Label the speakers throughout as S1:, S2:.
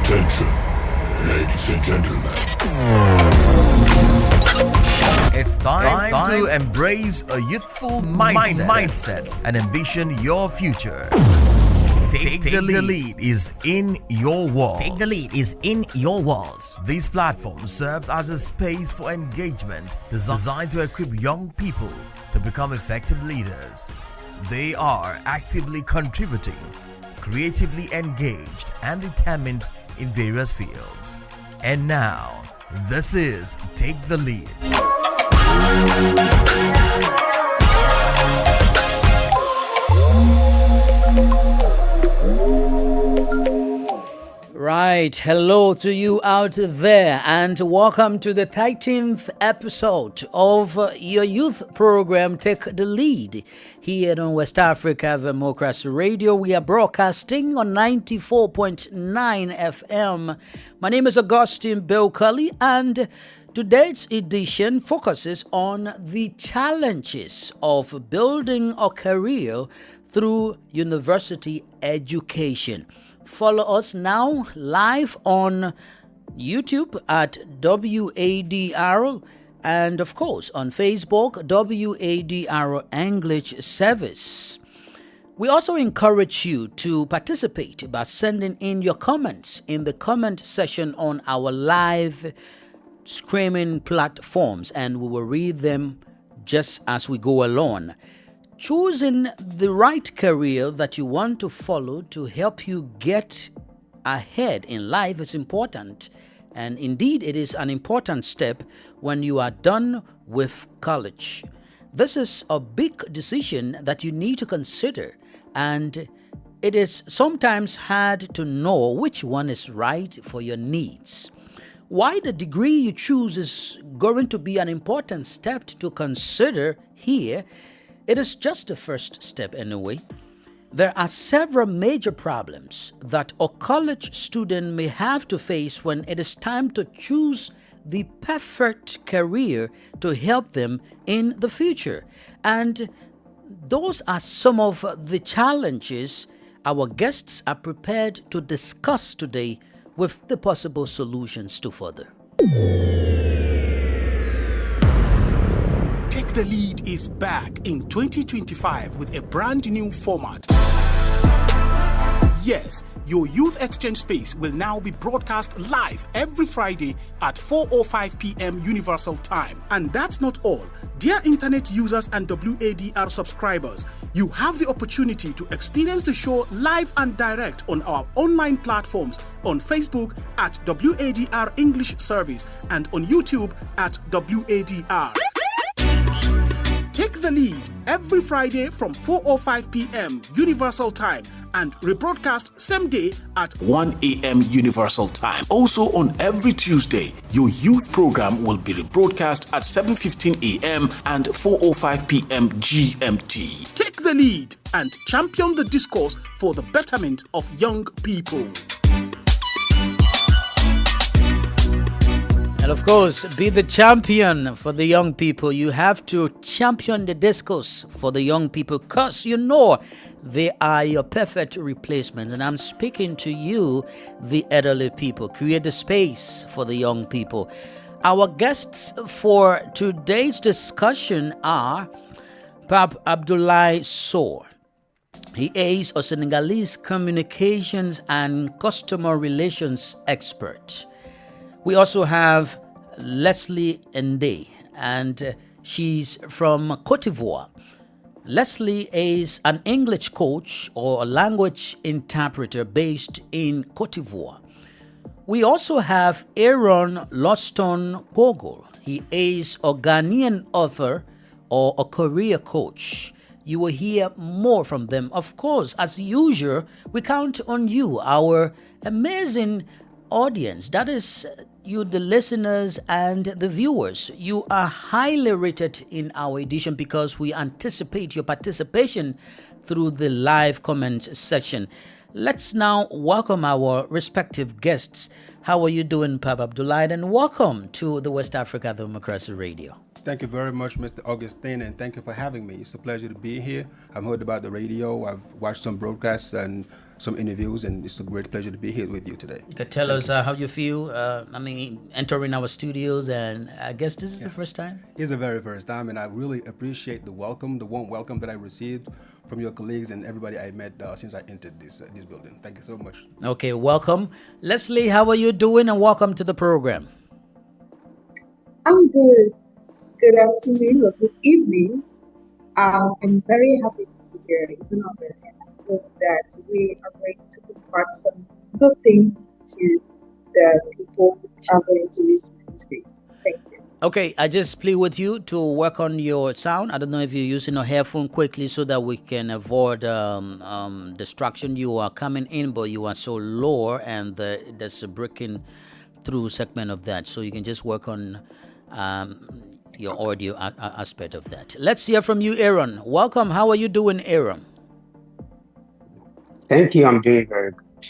S1: Attention, ladies and gentlemen.
S2: It's time to embrace a youthful mindset and envision your future. Take the lead is in your walls.
S3: Take the lead is in your walls.
S2: This platform serves as a space for engagement designed to equip young people to become effective leaders. They are actively contributing, creatively engaged, and determined in various fields. And now, this is Take the Lead.
S4: Right, hello to you out there and welcome to the 13th episode of your youth program Take the Lead here on West Africa Democracy Radio. We are broadcasting on 94.9 FM. My name is Augustine Belkali and today's edition focuses on the challenges of building a career through university education. Follow us now live on YouTube at WADR and of course on Facebook, WADR English Service. We also encourage you to participate by sending in your comments in the comment section on our live streaming platforms, and we will read them just as we go along. Choosing the right career that you want to follow to help you get ahead in life is important, and indeed it is an important step when you are done with college. This is a big decision that you need to consider, and it is sometimes hard to know which one is right for your needs. Why the degree you choose is going to be an important step to consider here. It is just the first step anyway. There are several major problems that a college student may have to face when it is time to choose the perfect career to help them in the future. And those are some of the challenges our guests are prepared to discuss today with the possible solutions to further.
S5: Take the Lead is back in 2025 with a brand new format. Yes, your youth exchange space will now be broadcast live every Friday at 4:05 p.m. Universal Time. And that's not all. Dear internet users and WADR subscribers, you have the opportunity to experience the show live and direct on our online platforms on Facebook at WADR English Service and on YouTube at WADR. Take the Lead every Friday from 4:05 p.m. Universal Time and rebroadcast same day at 1 a.m. Universal Time. Also on every Tuesday, your youth program will be rebroadcast at 7:15 a.m. and 4:05 p.m. GMT. Take the lead and champion the discourse for the betterment of young people.
S4: And of course, be the champion for the young people. You have to champion the discourse for the young people because you know they are your perfect replacements. And I'm speaking to you, the elderly people. Create the space for the young people. Our guests for today's discussion are Pape Abdoulaye Sow. He is a Senegalese communications and customer relations expert. We also have Leslie Ndé, and she's from Cote d'Ivoire. Leslie is an English coach or a language interpreter based in Cote d'Ivoire. We also have Aaron Loston Pogol. He is a Ghanaian author or a career coach. You will hear more from them. Of course, as usual, we count on you, our amazing audience. That is you, the listeners and the viewers. You are highly rated in our edition because we anticipate your participation through the live comment section. Let's now welcome our respective guests. How are you doing, Pab Abdullahi? And welcome to the West Africa Democracy Radio.
S6: Thank you very much, Mr. Augustine, and thank you for having me. It's a pleasure to be here. I've heard about the radio, I've watched some broadcasts and some interviews, and it's a great pleasure to be here with you today.
S4: Tell us how you feel, entering our studios, and I guess this is the first time?
S6: It's the very first time, and I really appreciate the welcome, the warm welcome that I received from your colleagues and everybody I met since I entered this building. Thank you so much.
S4: Okay, welcome. Leslie, how are you doing, and welcome to the program?
S7: I'm good. Good afternoon or good evening. I'm very happy to be here. It's an honor, and I hope that we are going to impart some good things to the people who are going to listen to this video. Thank you.
S4: Okay, I just plead with you to work on your sound. I don't know if you're using a headphone quickly so that we can avoid distraction. You are coming in, but you are so low, and there's a breaking through segment of that. So you can just work on your audio aspect of that. Let's hear from you, Aaron. Welcome. How are you doing, Aaron?
S8: Thank you. I'm doing very good.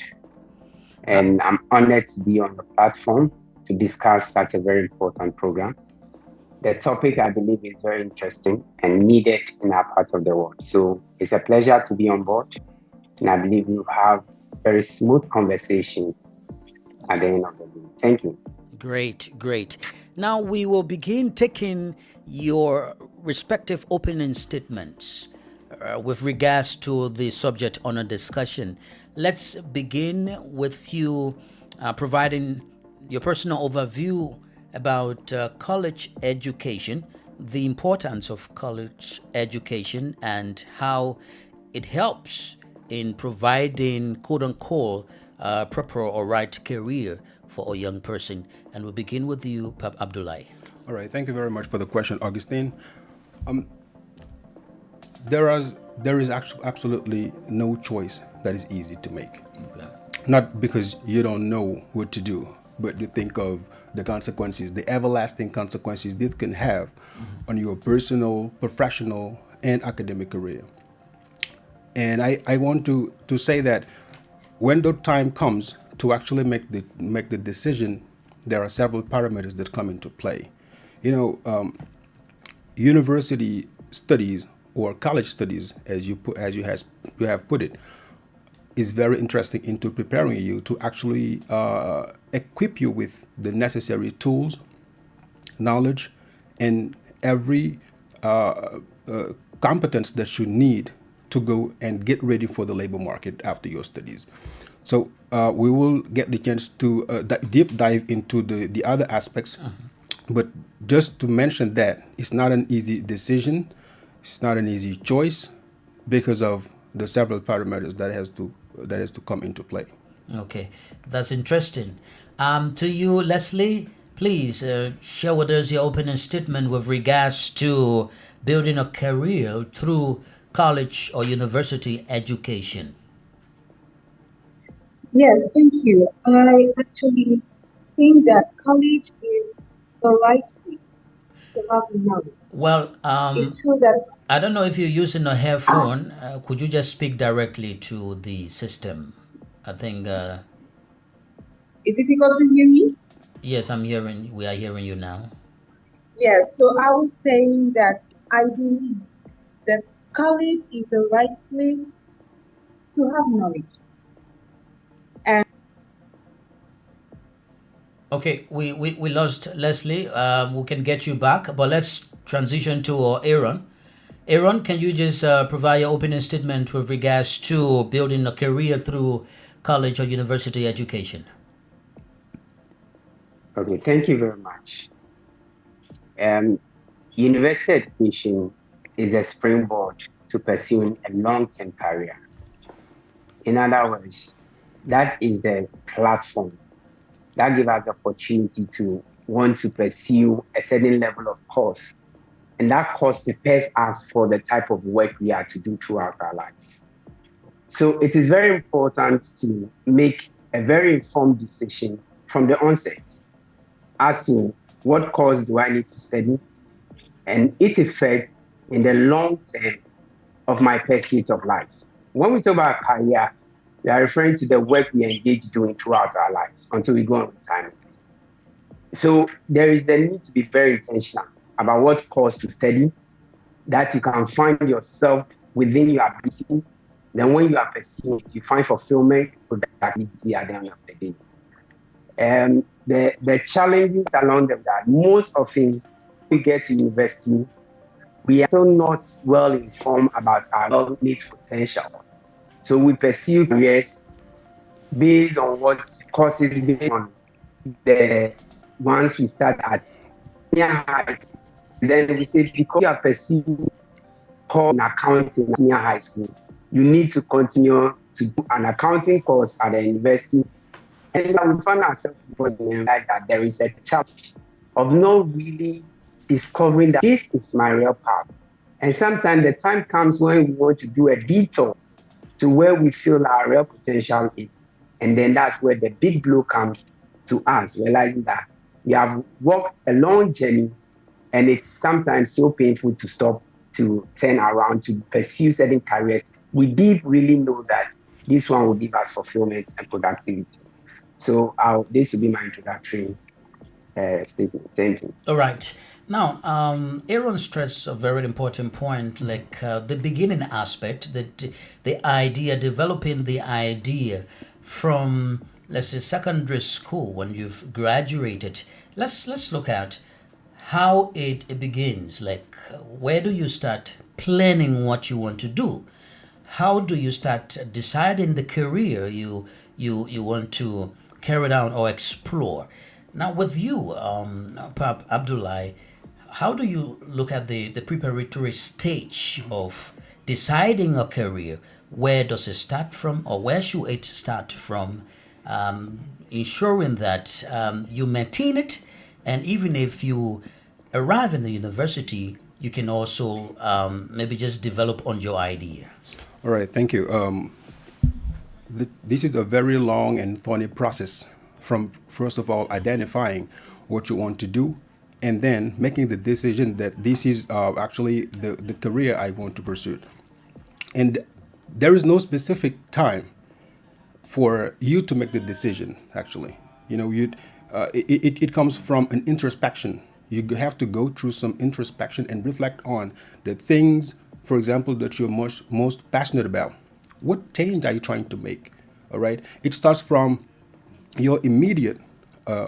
S8: And I'm honored to be on the platform to discuss such a very important program. The topic, I believe, is very interesting and needed in our part of the world. So it's a pleasure to be on board. And I believe we'll have very smooth conversation at the end of the day. Thank you.
S4: Great. Now we will begin taking your respective opening statements with regards to the subject under discussion. Let's begin with you providing your personal overview about college education, the importance of college education, and how it helps in providing quote-unquote proper or right career for a young person. And we'll begin with you, Pap Abdullahi.
S6: All right, thank you very much for the question, Augustine. There is absolutely no choice that is easy to make. Okay. Not because you don't know what to do, but you think of the consequences, the everlasting consequences this can have on your personal, professional, and academic career. And I want to say that when the time comes to actually make the decision, there are several parameters that come into play. University studies or college studies, as you have put it, is very interesting into preparing you to actually equip you with the necessary tools, knowledge, and every competence that you need to go and get ready for the labor market after your studies. So we will get the chance to deep dive into the other aspects, but just to mention that it's not an easy decision, it's not an easy choice because of the several parameters that has to come into play.
S4: Okay, that's interesting. To you, Leslie, please share with us your opening statement with regards to building a career through college or university education.
S7: Yes, thank you. I actually think that college is the right way to have knowledge.
S4: Well,
S7: it's true that
S4: I don't know if you're using a headphone. Could you just speak directly to the system? I think.
S7: Is it difficult to hear me?
S4: Yes, we are hearing you now.
S7: Yes, so I was saying that I believe that college is the right place to have knowledge.
S4: Okay, we lost Leslie. We can get you back, but let's transition to Aaron. Aaron, can you just provide your opening statement with regards to building a career through college or university education?
S8: Okay, thank you very much. University education is a springboard to pursuing a long-term career. In other words, that is the platform that gives us the opportunity to want to pursue a certain level of course. And that course prepares us for the type of work we are to do throughout our lives. So it is very important to make a very informed decision from the onset as to what course do I need to study and its effect in the long term of my pursuit of life. When we talk about career, We are referring to the work we engage doing throughout our lives until we go on retirement. So there is the need to be very intentional about what course to study, that you can find yourself within your ability. Then when you are pursuing it, you find fulfillment, productivity at the end of the day. The challenges along them that most often we get to university, we are still not well informed about our innate potential. So we pursue careers based on what courses, based on the ones we start at senior high. Then we say because you are pursuing course in accounting at senior high school, you need to continue to do an accounting course at the university. And we find ourselves in like that there is a challenge of not really discovering that this is my real path. And sometimes the time comes when we want to do a detour to where we feel our real potential is. And then that's where the big blow comes to us, realizing that we have walked a long journey and it's sometimes so painful to stop, to turn around, to pursue certain careers. We did really know that this one would give us fulfillment and productivity. So this will be my introductory statement. Thank you.
S4: All right. Now, Aaron stressed a very important point, like the beginning aspect, that the idea, developing the idea from, let's say, secondary school when you've graduated. Let's look at how it begins. Like, where do you start planning what you want to do? How do you start deciding the career you want to carry out or explore? Now, with you, Pap Abdullah, how do you look at the preparatory stage of deciding a career? Where does it start from, or where should it start from? Ensuring that you maintain it, and even if you arrive in the university, you can also maybe just develop on your idea.
S6: All right, thank you. This is a very long and thorny process from, first of all, identifying what you want to do, and then making the decision that this is actually the career I want to pursue. And there is no specific time for you to make the decision, actually. It comes from an introspection. You have to go through some introspection and reflect on the things, for example, that you're most passionate about. What change are you trying to make? All right. It starts from your immediate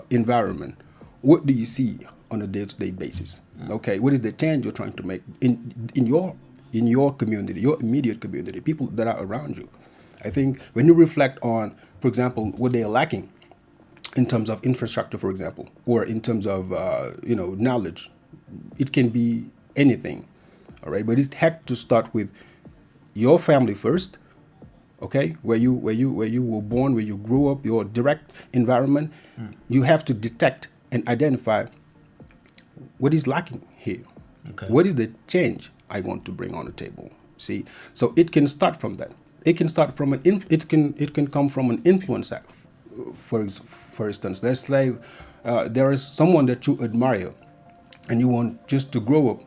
S6: environment. What do you see on a day-to-day basis? Okay. What is the change you're trying to make in your community, your immediate community, people that are around you? I think when you reflect on, for example, what they are lacking in terms of infrastructure, for example, or in terms of knowledge, it can be anything. All right. But it had to start with your family first. Okay, where you were born, where you grew up, your direct environment. You have to detect and identify what is lacking here. Okay. What is the change I want to bring on the table? See, so it can start from that. It can start from it can come from an influence. For instance, let's say there is someone that you admire, and you want just to grow up,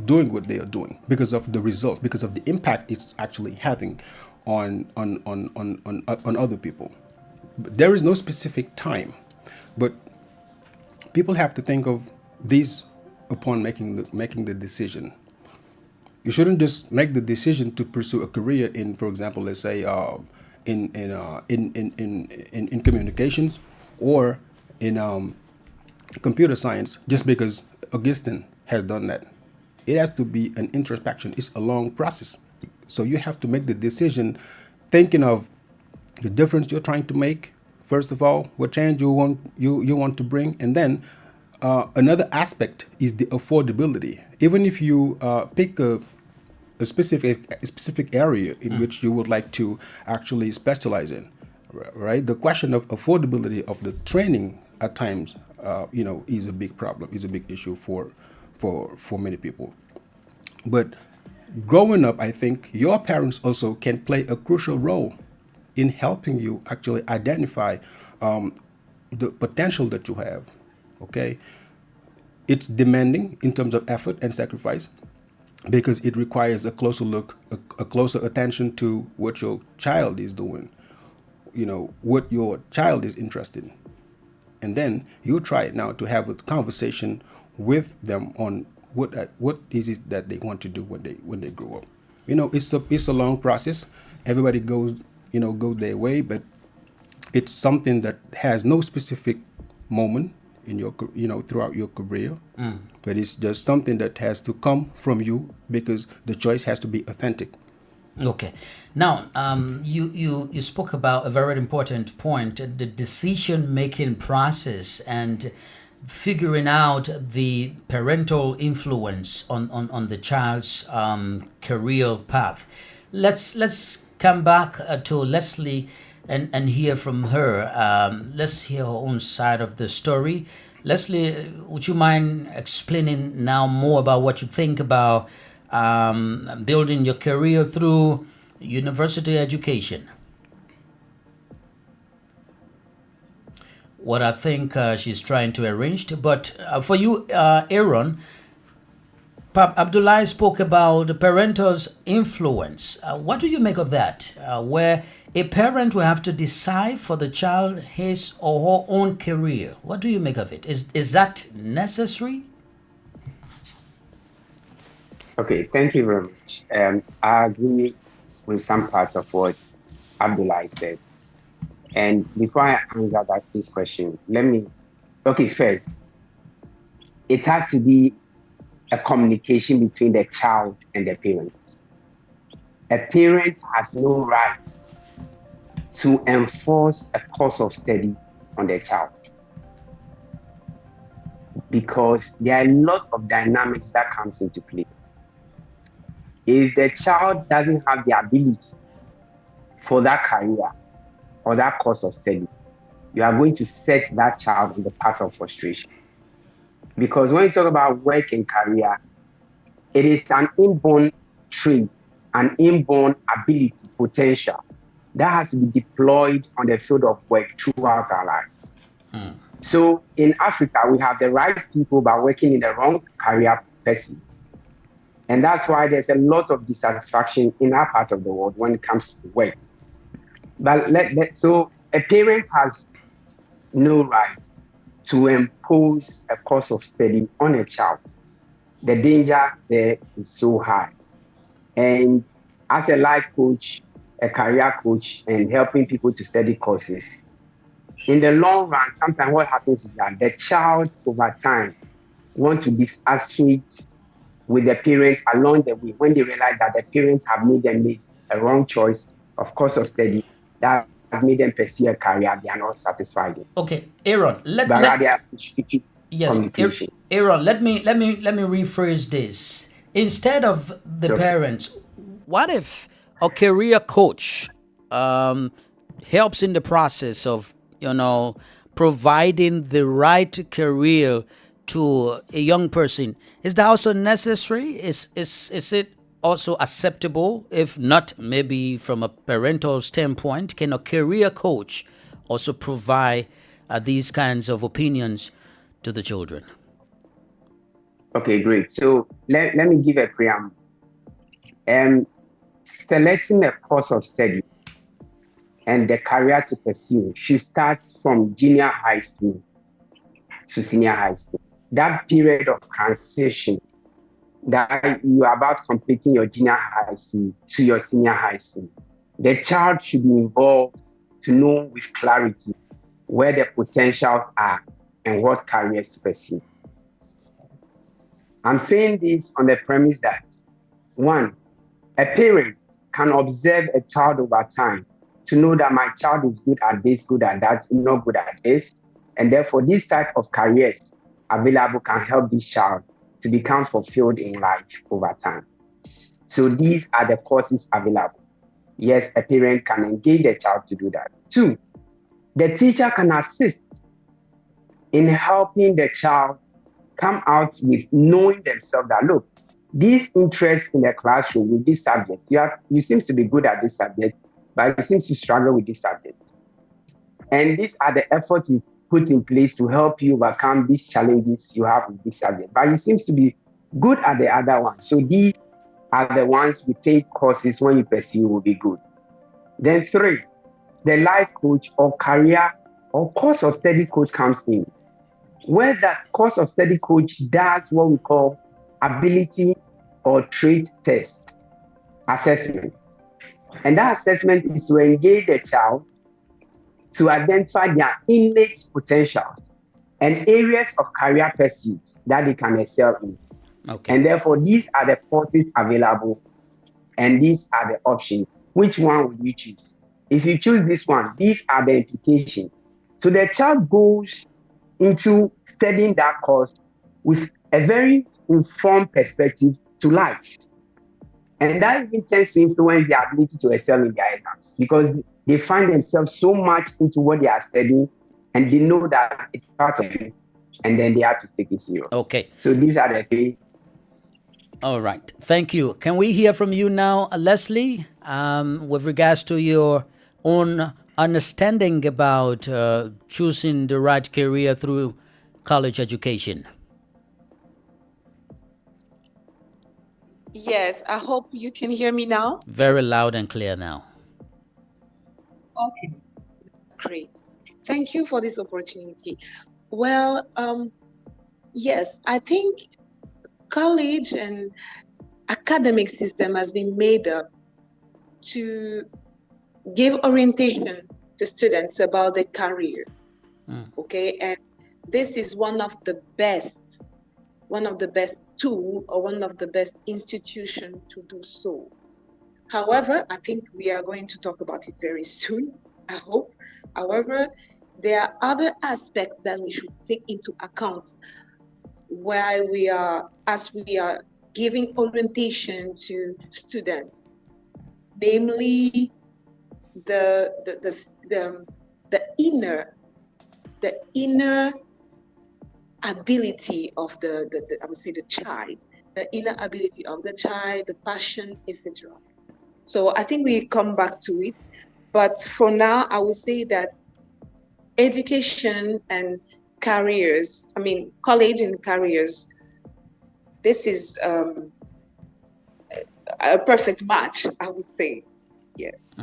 S6: doing what they are doing because of the results, because of the impact it's actually having on other people. But there is no specific time, but people have to think of these upon making the decision. You shouldn't just make the decision to pursue a career in, for example, let's say in communications or in computer science just because Augustine has done that. It has to be an introspection. It's a long process. So you have to make the decision thinking of the difference you're trying to make. First of all, what change you want to bring, and then another aspect is the affordability. Even if you pick a specific area in which you would like to actually specialize in, right? The question of affordability of the training at times, is a big problem, is a big issue for many people. But growing up, I think your parents also can play a crucial role in helping you actually identify the potential that you have. Okay, it's demanding in terms of effort and sacrifice because it requires a closer look, a closer attention to what your child is doing. what your child is interested in. And then you try now to have a conversation with them on what is it that they want to do when they grow up. It's a long process. Everybody goes their way, but it's something that has no specific moment in your throughout your career. But it's just something that has to come from you, because the choice has to be authentic.
S4: Okay. Now, you spoke about a very important point, the decision-making process and figuring out the parental influence on the child's career path. Let's come back to Leslie and hear from her. Let's hear her own side of the story. Leslie, would you mind explaining now more about what you think about building your career through university education? What I think she's trying to arrange. But for you, Aaron, Pap Abdullah spoke about the parental's influence. What do you make of that? Where a parent will have to decide for the child his or her own career. What do you make of it? Is that necessary?
S8: Okay, thank you very much. I agree with some parts of what Abdullah said. And before I answer this question, first, it has to be a communication between the child and the parents. A parent has no right to enforce a course of study on their child, because there are a lot of dynamics that comes into play. If the child doesn't have the ability for that career or that course of study, you are going to set that child on the path of frustration. Because when you talk about work and career, it is an inborn trait, an inborn ability, potential that has to be deployed on the field of work throughout our life. So in Africa, we have the right people but working in the wrong career person. And that's why there's a lot of dissatisfaction in our part of the world when it comes to work. But so a parent has no right to impose a course of study on a child. The danger there is so high. And as a life coach, a career coach, and helping people to study courses, in the long run, sometimes what happens is that the child over time want to disassociate with the parents along the way when they realize that the parents have made them make a wrong choice of course of study that have made them pursue a career they are not satisfied with.
S4: Okay, Aaron, Aaron, let me rephrase this. Instead of the parents, what if a career coach helps in the process of providing the right career to a young person? Is that also necessary? Is it also acceptable? If not, maybe from a parental standpoint, can a career coach also provide these kinds of opinions to the children?
S8: Okay, great. So let me give a preamble. Selecting a course of study and the career to pursue should start from junior high school to senior high school. That period of transition that you are about completing your junior high school to your senior high school, the child should be involved to know with clarity where the potentials are and what careers to pursue. I'm saying this on the premise that, one, a parent can observe a child over time to know that my child is good at this, good at that, not good at this, and therefore this type of careers available can help this child to become fulfilled in life over time. So these are the courses available. Yes, a parent can engage the child to do that. Two, the teacher can assist in helping the child come out with knowing themselves that, look, these interests in the classroom with this subject, you seem to be good at this subject, but you seem to struggle with this subject. And these are the efforts you put in place to help you overcome these challenges you have with this subject. But you seem to be good at the other one. So these are the ones we think courses when you pursue will be good. Then three, the life coach or career or course of study coach comes in, where that course of study coach does what we call ability or trait test assessment. And that assessment is to engage the child to identify their innate potentials and areas of career pursuits that they can excel in.
S4: Okay.
S8: And therefore, these are the courses available and these are the options. Which one would you choose? If you choose this one, these are the implications. So the child goes into studying that course with a very informed perspective to life. And that even tends to influence their ability to excel in their exams because they find themselves so much into what they are studying and they know that it's part of it and then they have to take it serious.
S4: Okay.
S8: So these are the three.
S4: All right. Thank you. Can we hear from you now, Leslie, with regards to your own understanding about choosing the right career through college education?
S9: Yes, I hope you can hear me now.
S4: Very loud and clear now.
S9: Okay, great. Thank you for this opportunity. Well, yes, I think college and academic system has been made up to give orientation to students about their careers. Okay, and this is one of the best tool or one of the best institution to do so. However, I think we are going to talk about it very soon, I hope. However, there are other aspects that we should take into account while we are giving orientation to students, namely the inner ability of the I would say the child, the inner ability of the child, the passion, etc. So I think we come back to it, but for now I would say that education and careers, college and careers, this is a perfect match, I would say. Yes.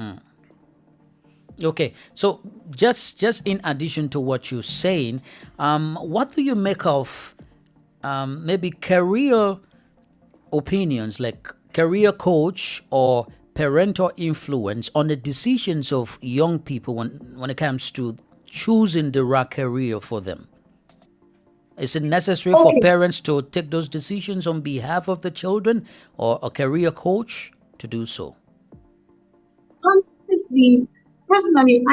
S4: Okay, so just in addition to what you're saying, what do you make of maybe career opinions, like career coach or parental influence on the decisions of young people when it comes to choosing the right career for them? Is it necessary for parents to take those decisions on behalf of the children or a career coach to do so?
S7: Honestly, personally,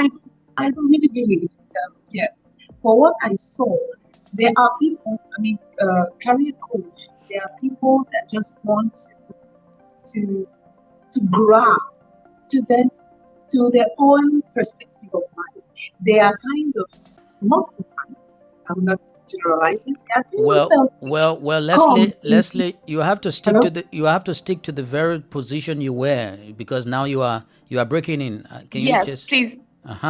S7: I don't really believe yet. For what I saw, there are people, career coach, there are people that just want to grab students to their own perspective of life. They are kind of smart. I'm not generalizing.
S4: Well, Leslie, you have to stick to the very position you were, because now you are breaking in. Can you just...
S9: please.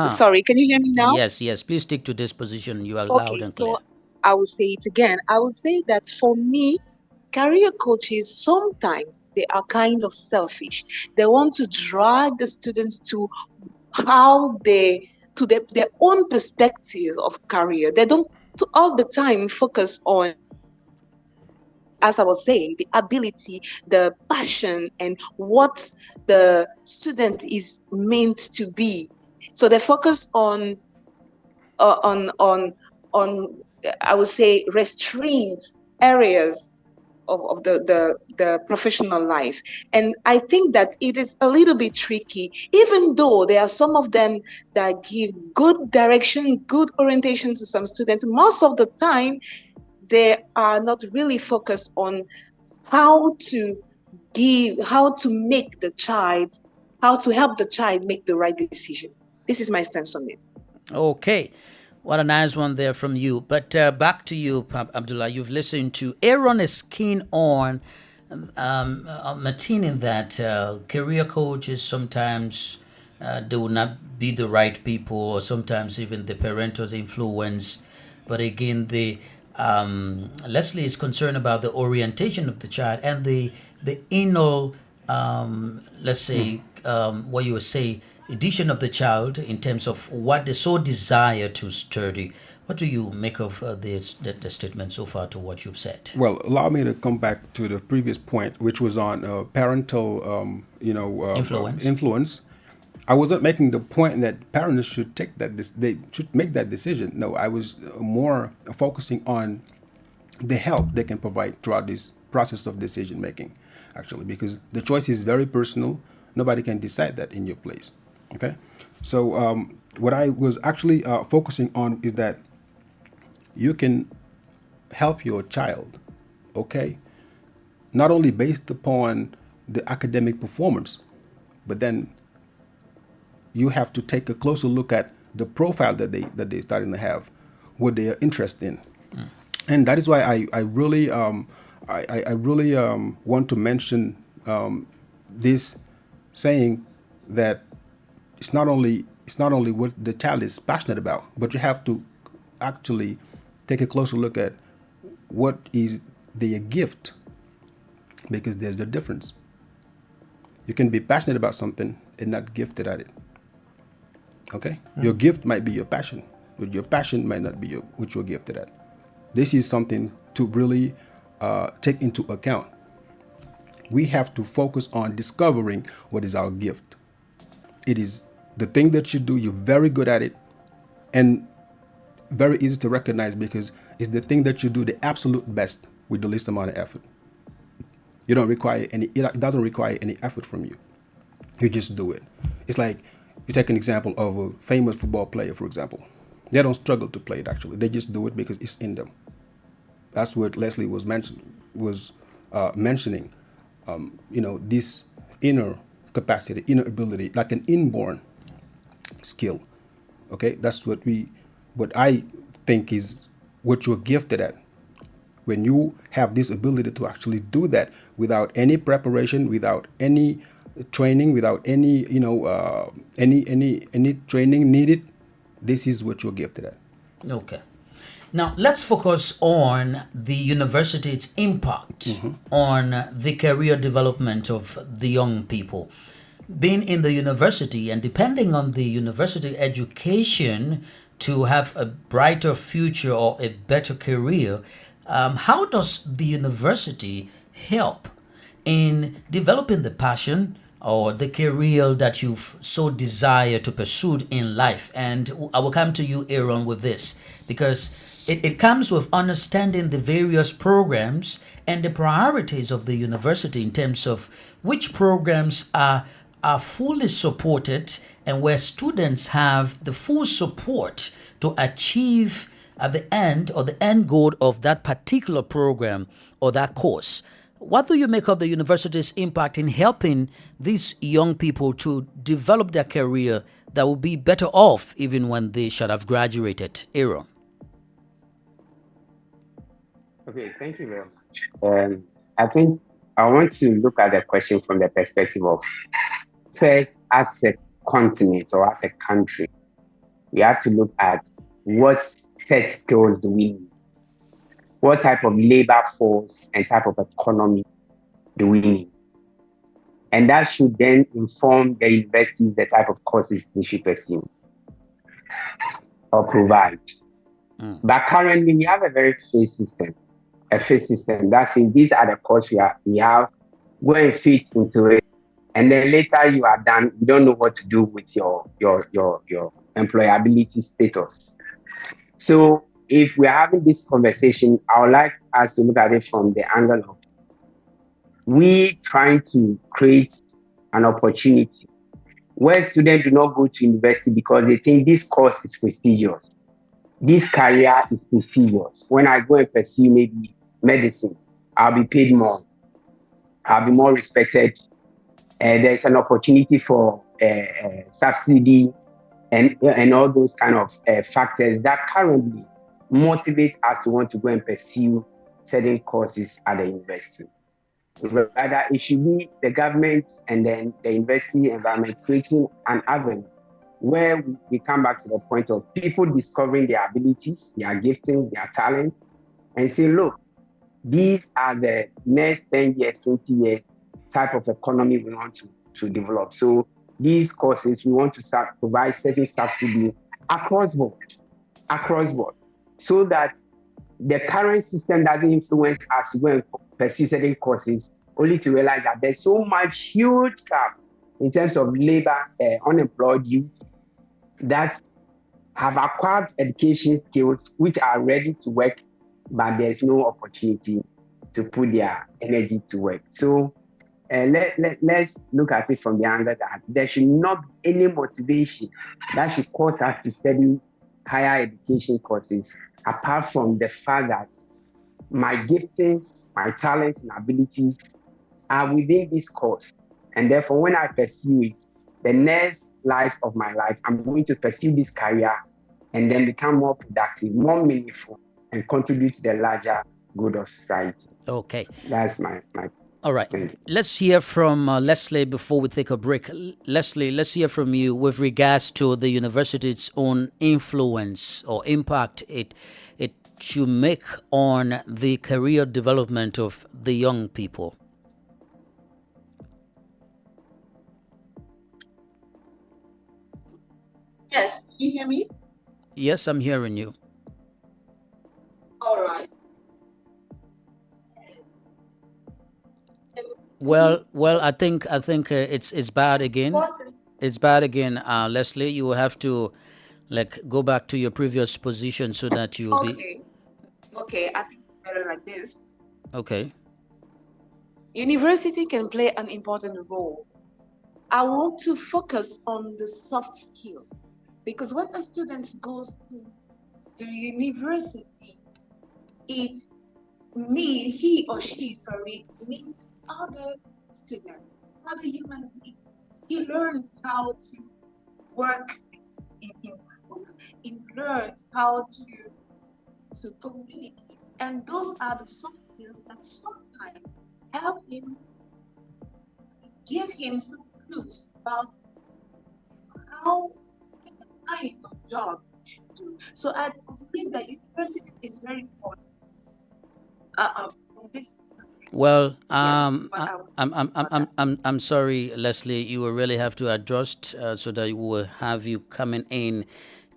S9: Sorry, can you hear me now?
S4: Yes, please stick to this position. You are loud and clear.
S9: So I will say it again. I will say that for me, career coaches, sometimes they are kind of selfish. They want to drag the students to their own perspective of career. They don't all the time focus on, as I was saying, the ability, the passion, and what the student is meant to be. So they focus on I would say restrained areas of the professional life. And I think that it is a little bit tricky, even though there are some of them that give good direction, good orientation to some students. Most of the time, they are not really focused on how to help the child make the right decision. This is my stance on it.
S4: Okay. What a nice one there from you. But back to you, Abdullah. You've listened to Aaron is keen on maintaining that career coaches sometimes they will not be the right people, or sometimes even the parental influence. But again, Leslie is concerned about the orientation of the child and the inner, let's say, what you would say, edition of the child in terms of what they so desire to study. What do you make of the statement so far to what you've said?
S6: Well, allow me to come back to the previous point, which was on parental, influence. I wasn't making the point that parents should take that they should make that decision. No, I was more focusing on the help they can provide throughout this process of decision making, actually, because the choice is very personal. Nobody can decide that in your place. Okay, so what I was actually focusing on is that you can help your child, okay, not only based upon the academic performance, but then you have to take a closer look at the profile that they're starting to have, what they are interested in, and that is why I really want to mention this, saying that it's not only what the child is passionate about, but you have to actually take a closer look at what is their gift, because there's a difference. You can be passionate about something and not gifted at it. Okay, your gift might be your passion, but your passion might not be what you're gifted at. This is something to really take into account. We have to focus on discovering what is our gift. It is the thing that you do. You're very good at it, and very easy to recognize, because it's the thing that you do the absolute best with the least amount of effort. You don't require any. It doesn't require any effort from you. You just do it. It's like, you take an example of a famous football player, for example. They don't struggle to play it, actually. They just do it because it's in them. That's what Leslie was mentioning. This inner capacity, inner ability, like an inborn skill. Okay, that's what I think is what you're gifted at. When you have this ability to actually do that without any preparation, without any training, without any any training needed, this is what you're gifted at.
S4: Okay. Now let's focus on the university's impact on the career development of the young people. Being in the university and depending on the university education to have a brighter future or a better career, how does the university help in developing the passion or the career that you've so desire to pursue in life? And I will come to you, Aaron, with this, because it comes with understanding the various programs and the priorities of the university in terms of which programs are fully supported and where students have the full support to achieve at the end or the end goal of that particular program or that course. What do you make of the university's impact in helping these young people to develop their career that will be better off even when they should have graduated? Aaron.
S8: Okay, thank you very much. I think I want to look at the question from the perspective of, first, as a continent or as a country, we have to look at what set skills do we need? What type of labor force and type of economy do we need? And that should then inform the universities the type of courses they should pursue or provide. But currently, we have a very fixed system. A fixed system that says these are the courses we have, go and fit into it. And then later you are done, you don't know what to do with your employability status. So if we're having this conversation, I would like us to look at it from the angle of we trying to create an opportunity where students do not go to university because they think this course is prestigious. This career is prestigious. When I go and pursue maybe medicine, I'll be paid more. I'll be more respected. There's an opportunity for subsidy and all those kind of factors that currently motivate us to want to go and pursue certain courses at the university. Rather, it should be the government and then the university environment creating an avenue where we come back to the point of people discovering their abilities, their giftings, their talent, and say, look, these are the next 10 years, 20 years type of economy we want to develop. So these courses, we want to provide certain subsidies across board, so that the current system doesn't influence us when pursue certain courses, only to realize that there's so much huge gap in terms of labor, unemployed youth that have acquired education skills which are ready to work, but there's no opportunity to put their energy to work. So let's look at it from the angle that there should not be any motivation that should cause us to study higher education courses, apart from the fact that my giftings, my talents and abilities are within this course. And therefore, when I pursue it, the next life of my life, I'm going to pursue this career and then become more productive, more meaningful, and contribute to the larger good of society.
S4: Okay.
S8: That's my
S4: All right. Let's hear from Leslie before we take a break. Leslie, let's hear from you with regards to the university's own influence or impact it should make on the career development of the young people.
S9: Yes, can you hear me?
S4: Yes, I'm hearing you.
S9: All right.
S4: Well, I think it's bad again. It's bad again, Leslie. You will have to go back to your previous position so that you'll be.
S9: Okay, I think it's better like this.
S4: Okay.
S9: University can play an important role. I want to focus on the soft skills, because when a student goes to the university, he or she meets other students, other human beings. He learns how to work in group. He learns how to communicate, and those are the soft skills that sometimes help him, give him some clues about how the kind of job he should do. So I believe that university is very important.
S4: Well, I'm sorry, Leslie. You will really have to adjust so that we will have you coming in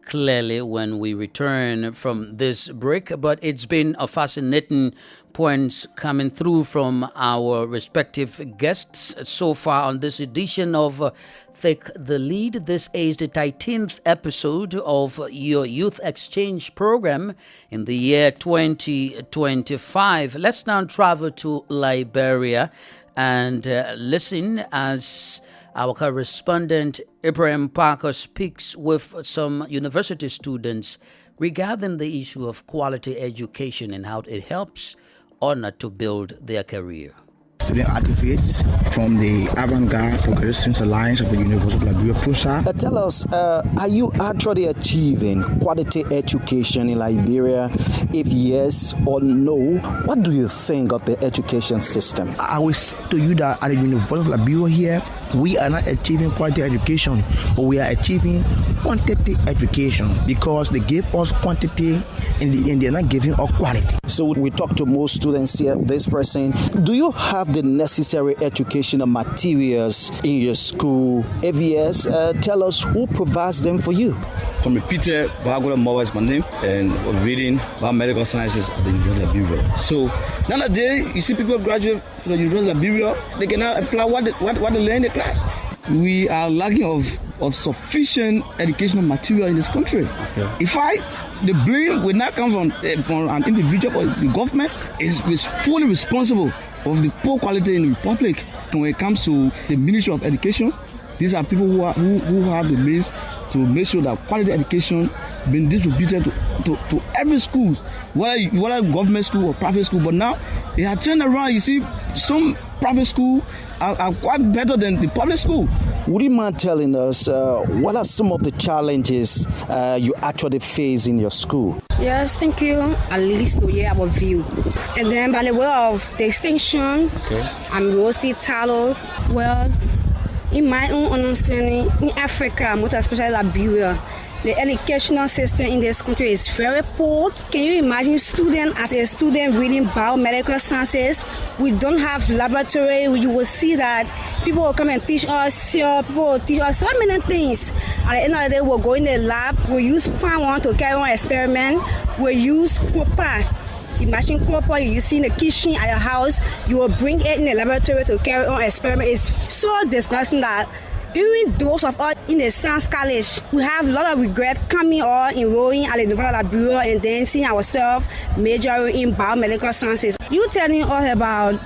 S4: clearly when we return from this break. But it's been a fascinating points coming through from our respective guests so far on this edition of Take the Lead. This is the 13th episode of your youth exchange program in the year 2025. Let's now travel to Liberia and listen as our correspondent Ibrahim Parker speaks with some university students regarding the issue of quality education and how it helps or not to build their career.
S10: Student advocates from the Avant-Garde Progressive Students Alliance of the University of Liberia, PRUSA.
S11: Tell us, are you actually achieving quality education in Liberia? If yes or no, what do you think of the education system?
S10: I will say to you that at the University of Liberia here, we are not achieving quality education, but we are achieving quantity education because they give us quantity and they're not giving us quality.
S11: So we talk to most students here, this person. Do you have the necessary educational materials in your school? If yes, tell us who provides them for you.
S12: I'm Peter Bagola Mawa is my name, and I'm reading biomedical sciences at the University of Liberia. So nowadays, you see people graduate from the University of Liberia, they cannot apply what they learn in the class. We are lacking of sufficient educational material in this country. Okay. The blame will not come from an individual, or the government is fully responsible of the poor quality in the republic. When it comes to the Ministry of Education, these are people who have the means to make sure that quality education being distributed to every school, whether government school or private school. But now they have turned around. You see, some private schools are quite better than the public school.
S11: Would you mind telling us what are some of the challenges you actually face in your school?
S13: Yes, thank you. At least to hear our view. And then by the way of the extinction, I'm Rosie Tallow. Well, in my own understanding, in Africa, most especially Liberia, The educational system in this country is very poor. Can you imagine as a student reading biomedical sciences? We don't have laboratory. You will see that people will come and teach us, people will teach us so many things. At the end of the day, we'll go in the lab, we'll use palm one to carry on experiment, we'll use copper. Imagine copper you see in the kitchen at your house, you will bring it in the laboratory to carry on experiment. It's so disgusting that even those of us in the science college, we have a lot of regret coming or enrolling at the University of Bureau and then seeing ourselves majoring in biomedical sciences. You telling us about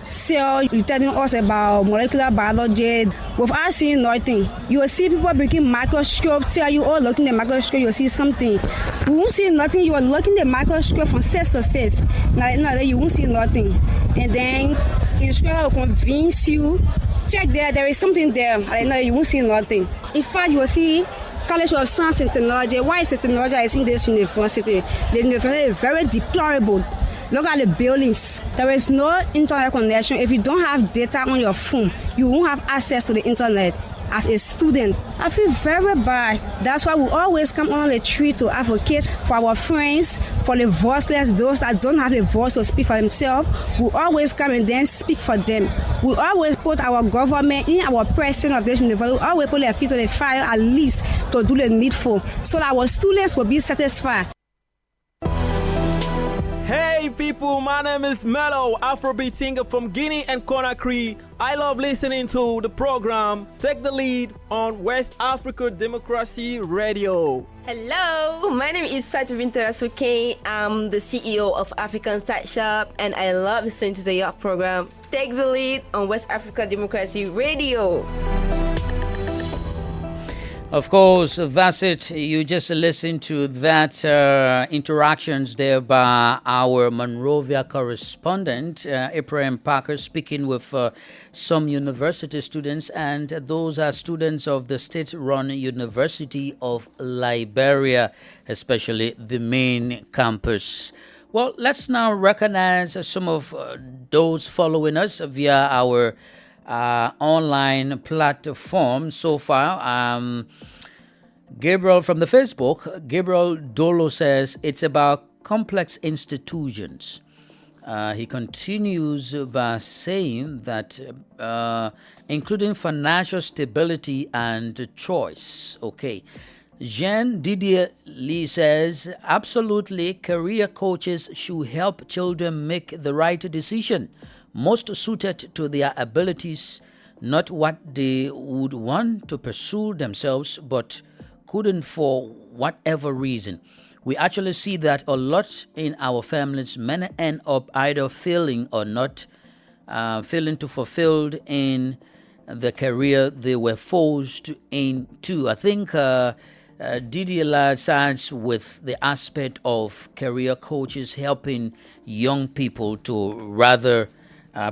S13: cell, you telling us about molecular biology without seeing nothing. You will see people bringing microscope, tell you, oh, look in the microscope, you'll see something. You won't see nothing, you are looking the microscope from 6 to 6. Now you won't see nothing. And then the instructor will convince you, check there is something there. You won't see nothing. In fact, you will see College of Science and Technology. Why is the technology is in this university? The university is very deplorable. Look at the buildings. There is no internet connection. If you don't have data on your phone, you won't have access to the internet. As a student, I feel very bad. That's why we always come on the tree to advocate for our friends, for the voiceless, those that don't have a voice to speak for themselves. We always come and then speak for them. We always put our government in our president of this university. We always put their feet to the fire at least to do the needful so that our students will be satisfied.
S14: Hey people, my name is Mello, Afrobeat singer from Guinea and Conakry. I love listening to the program Take the Lead on West Africa Democracy Radio.
S15: Hello, my name is Fatou Binta Soukei. I'm the CEO of African Start Shop and I love listening to the program Take the Lead on West Africa Democracy Radio.
S4: Of course, that's it. You just listened to that interactions there by our Monrovia correspondent, Abraham Parker, speaking with some university students, and those are students of the state-run University of Liberia, especially the main campus. Well, let's now recognize some of those following us via our online platform so far. Gabriel from the Facebook, Gabriel Dolo says it's about complex institutions. He continues by saying that including financial stability and choice. Okay. Jean Didier Lee says absolutely career coaches should help children make the right decision, most suited to their abilities, not what they would want to pursue themselves, but couldn't for whatever reason. We actually see that a lot in our families. Many end up either failing or not failing to fulfill in the career they were forced into. I think Didier sides with the aspect of career coaches helping young people to rather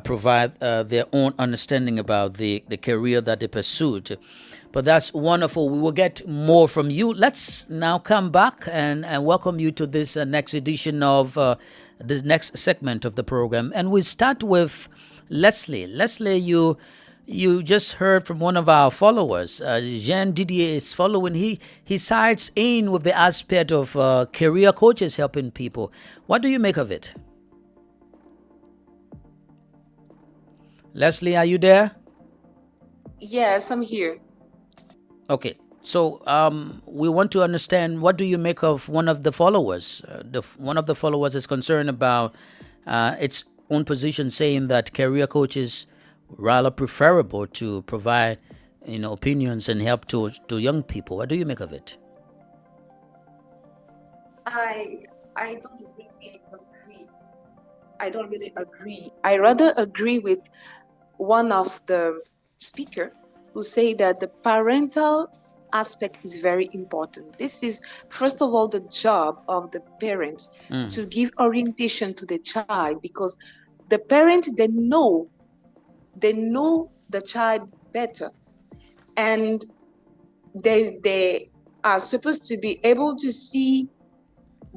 S4: provide their own understanding about the career that they pursued. But that's wonderful. We will get more from you. Let's now come back and welcome you to this next edition of the next segment of the program. And we start with Leslie. Leslie, you just heard from one of our followers. Jean Didier is following. He sides in with the aspect of career coaches helping people. What do you make of it? Leslie, are you there?
S9: Yes, I'm here.
S4: Okay, so we want to understand, what do you make of one of the followers? One of the followers is concerned about its own position, saying that career coaches rather preferable to provide, opinions and help to young people. What do you make of it?
S9: I don't really agree. I don't really agree. I rather agree with one of the speaker who say that the parental aspect is very important. This is, first of all, the job of the parents to give orientation to the child, because the parents, they know the child better, and they are supposed to be able to see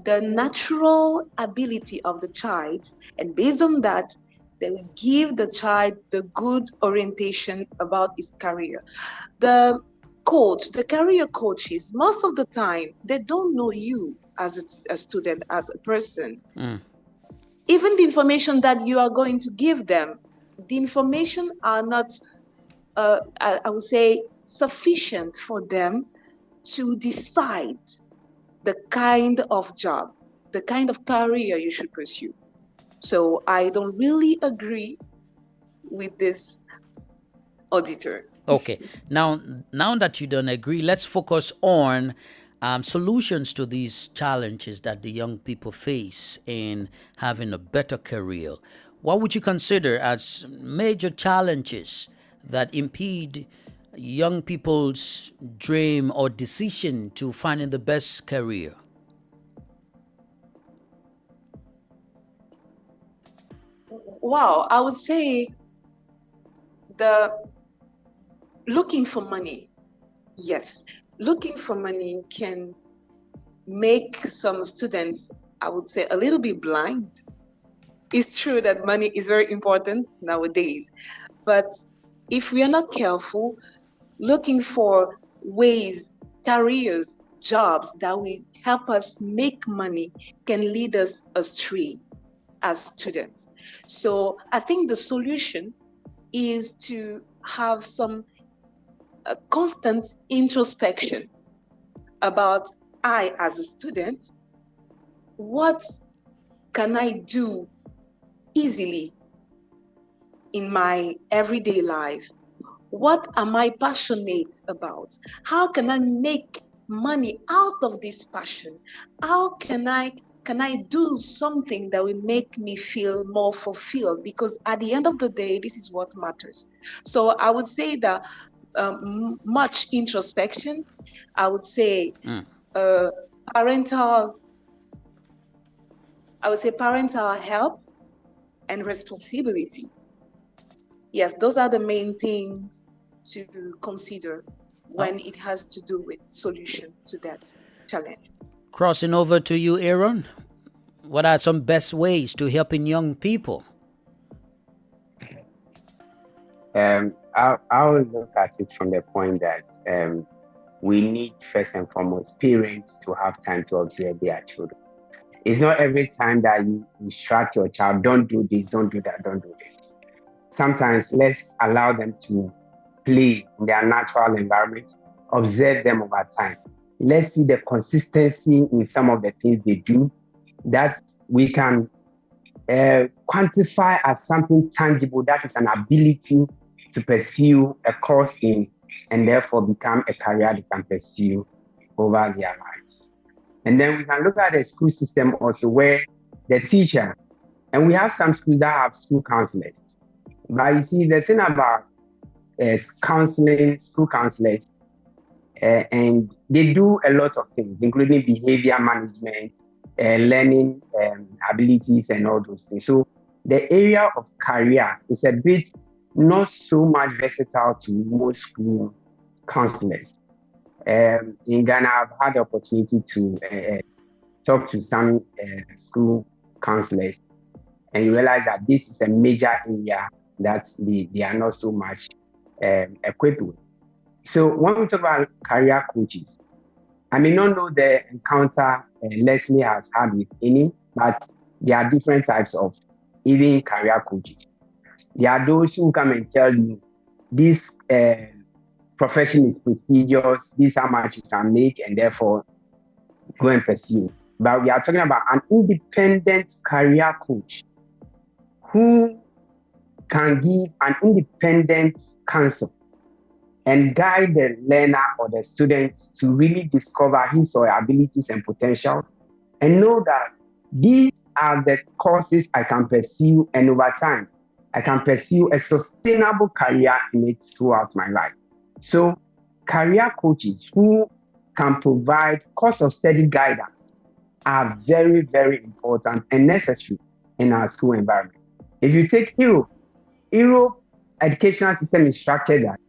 S9: the natural ability of the child, and based on that, they will give the child the good orientation about his career. The the career coaches, most of the time, they don't know you as a student, as a person. Even the information that you are going to give them, the information are not, I would say, sufficient for them to decide the kind of job, the kind of career you should pursue. So I don't really agree with this auditor.
S4: Okay, now that you don't agree, let's focus on solutions to these challenges that the young people face in having a better career. What would you consider as major challenges that impede young people's dream or decision to finding the best career?
S9: Wow, I would say the looking for money. Yes, looking for money can make some students, I would say, a little bit blind. It's true that money is very important nowadays, but if we are not careful, looking for ways, careers, jobs that will help us make money can lead us astray as students. So I think the solution is to have some constant introspection about I as a student, what can I do easily in my everyday life? What am I passionate about? How can I make money out of this passion? How can I do something that will make me feel more fulfilled? Because at the end of the day, this is what matters. So I would say that much introspection. I would say parental help and responsibility. Yes, those are the main things to consider when it has to do with solution to that challenge.
S4: Crossing over to you, Aaron. What are some best ways to helping young people?
S8: I will look at it from the point that we need, first and foremost, parents to have time to observe their children. It's not every time that you instruct your child, don't do this, don't do that, don't do this. Sometimes let's allow them to play in their natural environment, observe them over time. Let's see the consistency in some of the things they do that we can quantify as something tangible, that is an ability to pursue a course in and therefore become a career they can pursue over their lives. And then we can look at the school system also, where the teacher, and we have some schools that have school counselors. But you see, the thing about counseling, school counselors, and they do a lot of things, including behavior management, learning abilities, and all those things. So the area of career is a bit not so much versatile to most school counselors. In Ghana, I've had the opportunity to talk to some school counselors, and you realize that this is a major area that they are not so much equipped with. So when we talk about career coaches, I may not know the encounter Leslie has had with any, but there are different types of even career coaches. There are those who come and tell you this profession is prestigious, this is how much you can make, and therefore go and pursue. But we are talking about an independent career coach who can give an independent counsel and guide the learner or the student to really discover his or her abilities and potentials, and know that these are the courses I can pursue, and over time, I can pursue a sustainable career in it throughout my life. So career coaches who can provide course of study guidance are very, very important and necessary in our school environment. If you take Europe educational system is structured that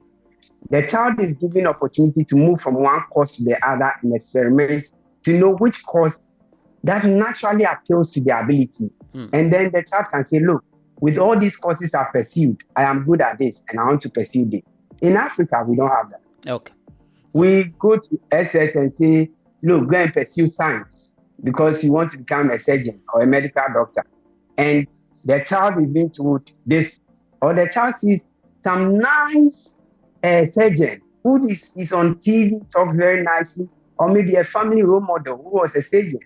S8: the child is given opportunity to move from one course to the other and experiment to know which course that naturally appeals to their ability. And then the child can say, look, with all these courses I've pursued, I am good at this and I want to pursue this. In Africa, we don't have that.
S4: Okay.
S8: We go to SS and say, look, go and pursue science because you want to become a surgeon or a medical doctor. And the child is being told this, or the child sees some nice surgeon who is on TV, talks very nicely, or maybe a family role model who was a surgeon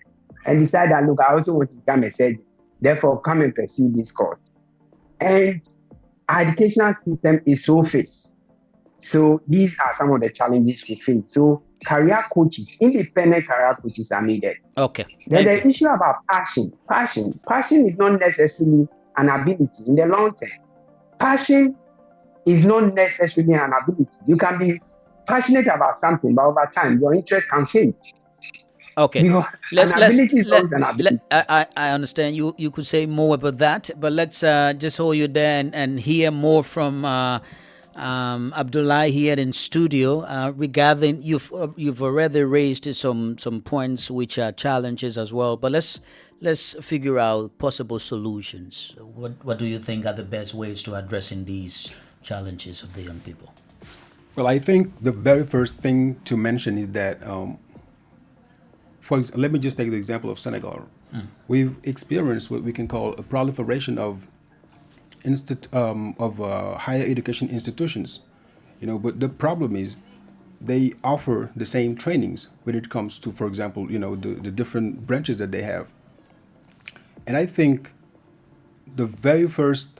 S8: and decide that, look, I also want to become a surgeon. Therefore, come and pursue this course. And our educational system is so fixed. So these are some of the challenges we face. So career coaches, independent career coaches are needed.
S4: Okay.
S8: Then the issue about passion. Passion is not necessarily an ability in the long term. Passion is not necessarily an ability. You can be passionate about something, but over time, your interest can change.
S4: Okay. I understand you could say more about that, but let's just hold you there and hear more from Abdullah here in studio regarding you've already raised some points which are challenges as well, but let's figure out possible solutions. What do you think are the best ways to addressing these challenges of the young people?
S6: Well, I think the very first thing to mention is that let me just take the example of Senegal. We've experienced what we can call a proliferation of higher education institutions, but the problem is they offer the same trainings when it comes to, for example, the different branches that they have. And I think the very first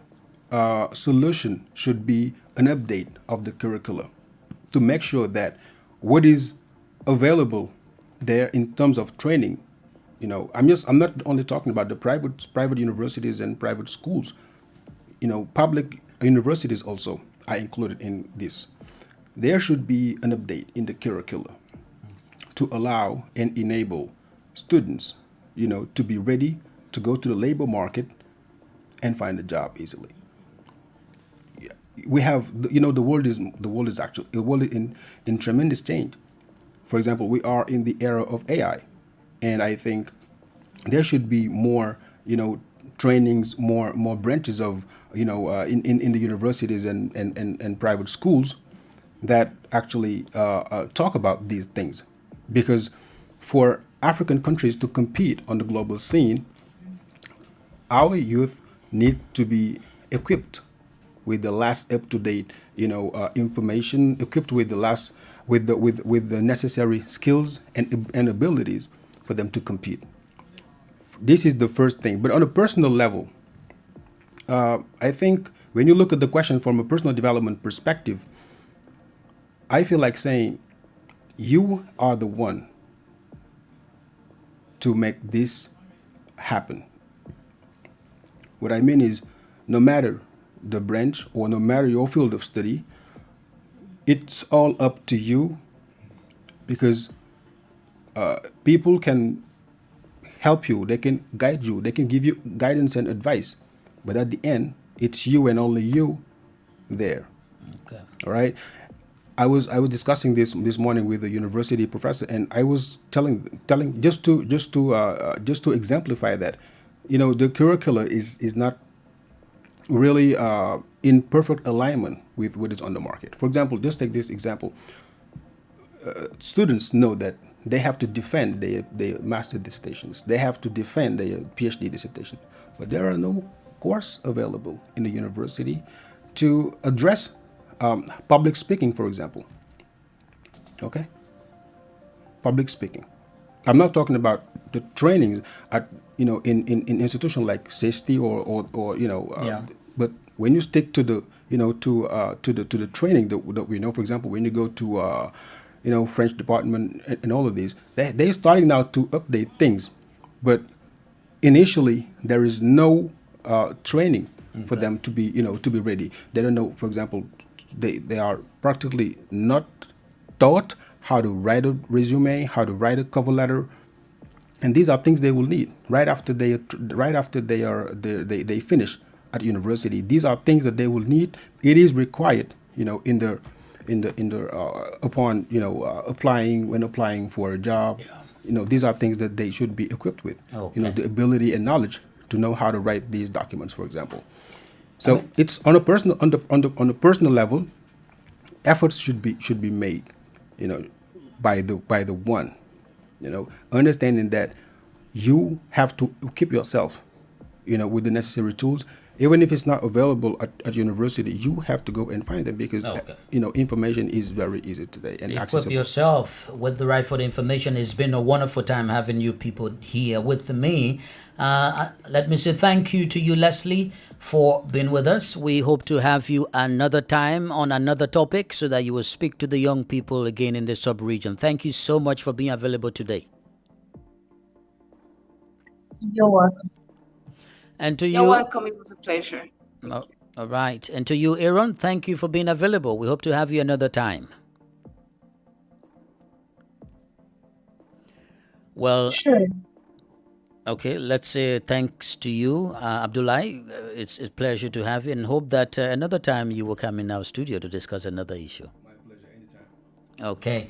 S6: solution should be an update of the curricula to make sure that what is available there in terms of training, I'm not only talking about the private universities and private schools. Public universities also are included in this. There should be an update in the curricula to allow and enable students, to be ready to go to the labor market and find a job easily. We have, the world is in tremendous change. For example, we are in the era of AI, and I think there should be more, trainings, more branches of, in the universities and private schools that actually talk about these things. Because for African countries to compete on the global scene, our youth need to be equipped with the last up-to-date, information, equipped with the necessary skills and abilities for them to compete. This is the first thing. But on a personal level, I think when you look at the question from a personal development perspective, I feel like saying you are the one to make this happen. What I mean is, no matter the branch or no matter your field of study, it's all up to you, because people can help you, they can guide you, they can give you guidance and advice, but at the end, it's you and only you there. Okay. All right. I was discussing this morning with a university professor, and I was telling just to exemplify that, the curricula is not really in perfect alignment with what is on the market. For example, just take this example. Students know that they have to defend their master dissertations. They have to defend their PhD dissertation. But there are no course available in the university to address public speaking, for example. Okay? Public speaking. I'm not talking about the trainings at in institutions like CESTI or but when you stick to the to the training that we know, for example, when you go to French department and all of these, they're starting now to update things, but initially there is no training for them to be to be ready. They don't know, for example, they are practically not taught how to write a resume, how to write a cover letter, and these are things they will need right after they finish at university. These are things that they will need. It is required, in the upon applying for a job. Yeah. These are things that they should be equipped with. Okay. The ability and knowledge to know how to write these documents, for example. So it's on a personal level, efforts should be made. by the one. Understanding that you have to equip yourself, with the necessary tools. Even if it's not available at university, you have to go and find them because, information is very easy today and
S4: Equip
S6: accessible.
S4: yourself with the right for the information. It's been a wonderful time having you people here with me. Let me say thank you to you, Leslie, for being with us. We hope to have you another time on another topic so that you will speak to the young people again in the sub-region. Thank you so much for being available today.
S7: You're welcome.
S4: And to
S9: You're
S4: you,
S9: welcome. It was a pleasure.
S4: All right. And to you, Aaron, thank you for being available. We hope to have you another time. Well,
S7: sure.
S4: Okay, let's say thanks to you, Abdullah. It's a pleasure to have you and hope that another time you will come in our studio to discuss another issue.
S6: My pleasure, anytime.
S4: Okay.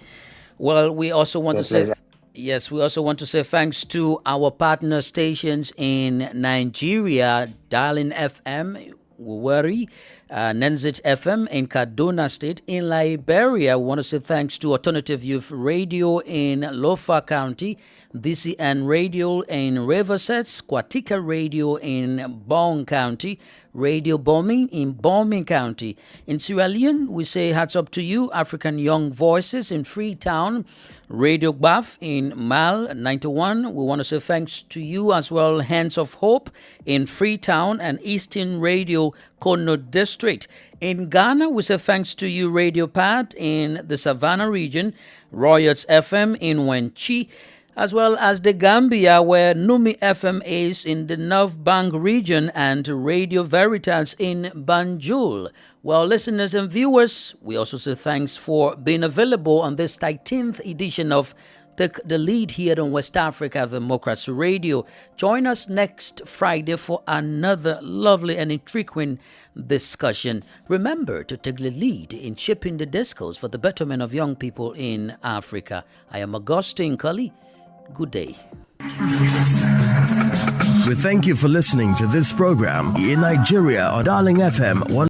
S4: Well, we also want to say... Yes, we also want to say thanks to our partner stations in Nigeria, Darling FM, Wari, Nenzit FM in Kaduna State. In Liberia, we want to say thanks to Alternative Youth Radio in Lofa County, DCN Radio in Riverset, Squatika Radio in Bong County, Radio Bombing in Bombing County. In Sierra Leone, we say hats up to you, African Young Voices in Freetown, Radio Baf in Mal 91. We want to say thanks to you as well, Hands of Hope in Freetown and Eastern Radio Kono District. In Ghana, we say thanks to you, Radio Pad in the Savannah region, Royals FM in Wenchi, as well as the Gambia, where Numi FM is in the North Bank region, and Radio Veritas in Banjul. Well, listeners and viewers, we also say thanks for being available on this 13th edition of Take the Lead here on West Africa Democracy Radio. Join us next Friday for another lovely and intriguing discussion. Remember to take the lead in shaping the discourse for the betterment of young people in Africa. I am Augustine Cully. Good day.
S2: We thank you for listening to this program in Nigeria on Darling FM